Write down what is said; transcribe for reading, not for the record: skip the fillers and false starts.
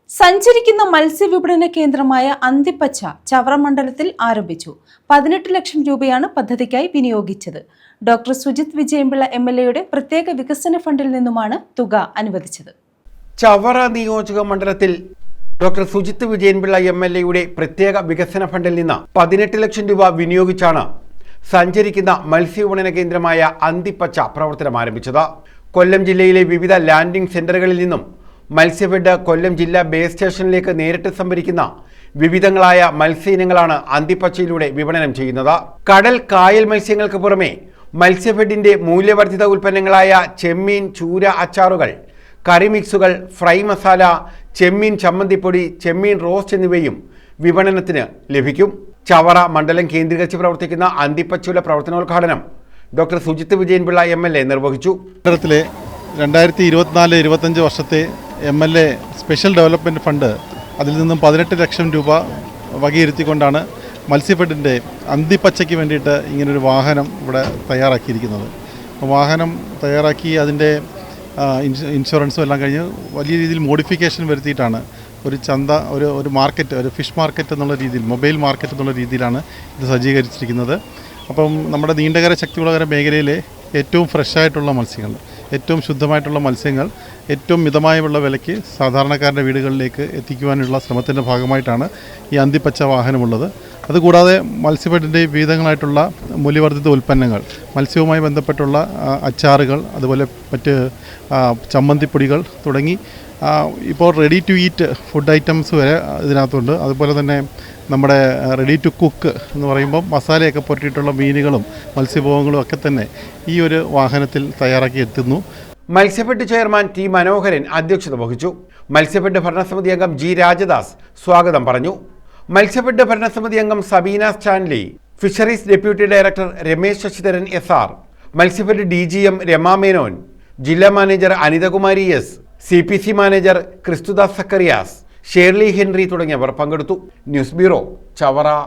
സഞ്ചരിക്കുന്ന മത്സ്യവിപണന കേന്ദ്രമായ അന്തിപ്പച്ച ചവറ മണ്ഡലത്തിൽ ആരംഭിച്ചു. 18 ലക്ഷം രൂപയാണ് പദ്ധതിക്കായി വിനിയോഗിച്ചത്. ഡോക്ടർ സുജിത് വിജയൻപിള്ള MLAയുടെ പ്രത്യേക വികസന ഫണ്ടിൽ നിന്നുമാണ് തുക അനുവദിച്ചത്. ചവറ നിയോജക മണ്ഡലത്തിൽ ഡോക്ടർ സുജിത് വിജയൻപിള്ള MLAയുടെ പ്രത്യേക വികസന ഫണ്ടിൽ നിന്ന് 18 ലക്ഷം രൂപ വിനിയോഗിച്ചാണ് സഞ്ചരിക്കുന്ന മത്സ്യവിപണന കേന്ദ്രമായ അന്തിപ്പച്ച പ്രവർത്തനം ആരംഭിച്ചത്. കൊല്ലം ജില്ലയിലെ വിവിധ ലാൻഡിംഗ് സെന്ററുകളിൽ നിന്നും മത്സ്യഫെഡ് കൊല്ലം ജില്ലാ ബേസ് സ്റ്റേഷനിലേക്ക് നേരിട്ട് സംഭരിക്കുന്ന വിവിധങ്ങളായ മത്സ്യ അന്തിപ്പച്ചയിലൂടെ വിപണനം ചെയ്യുന്നത്. കടൽ കായൽ മത്സ്യങ്ങൾക്ക് പുറമെ മത്സ്യഫെഡിന്റെ മൂല്യവർദ്ധിത ഉൽപ്പന്നങ്ങളായ ചെമ്മീൻ, ചൂര അച്ചാറുകൾ, കറി മിക്സുകൾ, ഫ്രൈ മസാല, ചെമ്മീൻ ചമ്മന്തിപ്പൊടി, ചെമ്മീൻ റോസ്റ്റ് എന്നിവയും വിപണനത്തിന് ലഭിക്കും. ചവറ മണ്ഡലം കേന്ദ്രീകരിച്ച് പ്രവർത്തിക്കുന്ന അന്തിപ്പച്ചയുടെ പ്രവർത്തനോദ്ഘാടനം ഡോക്ടർ സുജിത് വിജയൻപിള്ള MLA നിർവഹിച്ചു. 2024-25 വർഷത്തെ MLA സ്പെഷ്യൽ ഡെവലപ്മെൻറ്റ് ഫണ്ട് അതിൽ നിന്നും 18 ലക്ഷം രൂപ വകയിരുത്തിക്കൊണ്ടാണ് മത്സ്യഫെഡിൻ്റെ അന്തിപ്പച്ചയ്ക്ക് വേണ്ടിയിട്ട് ഇങ്ങനൊരു വാഹനം ഇവിടെ തയ്യാറാക്കിയിരിക്കുന്നത്. വാഹനം തയ്യാറാക്കി അതിൻ്റെ ഇൻഷുറൻസും എല്ലാം കഴിഞ്ഞ് വലിയ രീതിയിൽ മോഡിഫിക്കേഷൻ വരുത്തിയിട്ടാണ് ഒരു ചന്ത, ഒരു മാർക്കറ്റ്, ഒരു ഫിഷ് മാർക്കറ്റ് എന്നുള്ള രീതിയിൽ, മൊബൈൽ മാർക്കറ്റ് എന്നുള്ള രീതിയിലാണ് ഇത് സജ്ജീകരിച്ചിരിക്കുന്നത്. അപ്പം നമ്മുടെ നീണ്ടകര ശക്തികുളകര മേഖലയിലെ ഏറ്റവും ഫ്രഷായിട്ടുള്ള മത്സ്യങ്ങൾ, ഏറ്റവും ശുദ്ധമായിട്ടുള്ള മത്സ്യങ്ങൾ ഏറ്റവും മിതമായുള്ള വിലയ്ക്ക് സാധാരണക്കാരുടെ വീടുകളിലേക്ക് എത്തിക്കുവാനുള്ള ശ്രമത്തിൻ്റെ ഭാഗമായിട്ടാണ് ഈ അന്തിപ്പച്ച വാഹനമുള്ളത്. അതുകൂടാതെ മത്സ്യഫെഡിൻ്റെ വിവിധങ്ങളായിട്ടുള്ള മൂല്യവർദ്ധിത ഉൽപ്പന്നങ്ങൾ, മത്സ്യവുമായി ബന്ധപ്പെട്ടുള്ള അച്ചാറുകൾ, അതുപോലെ മറ്റ് ചമ്മന്തിപ്പൊടികൾ തുടങ്ങി ഇപ്പോൾ ready to eat food items വരെ ഇതിനകത്തുണ്ട്. അതുപോലെ തന്നെ നമ്മുടെ റെഡി ടു കുക്ക് എന്ന് പറയുമ്പോൾ മസാലയൊക്കെ പുരട്ടിയിട്ടുള്ള മീനുകളും മത്സ്യഭോഗങ്ങളും ഒക്കെ തന്നെ ഈ ഒരു വാഹനത്തിൽ തയ്യാറാക്കി എത്തുന്നു. Matsyafed chairman T. മനോഹരൻ അധ്യക്ഷത വഹിച്ചു. മത്സ്യഫെഡ് ഭരണസമിതി അംഗം G. രാജദാസ് സ്വാഗതം പറഞ്ഞു. മത്സ്യഫെഡ് ഭരണസമിതി അംഗം Sabeena Stanley, fisheries deputy director Ramesh Sasidharan SR, Matsyafed DGM Rama Menon, ജില്ലാ manager Anithakumari S, CPC manager Christudas Zacharias, Shirley Henry തുടങ്ങിയവർ പങ്കെടുത്തു. News bureau, Chavara.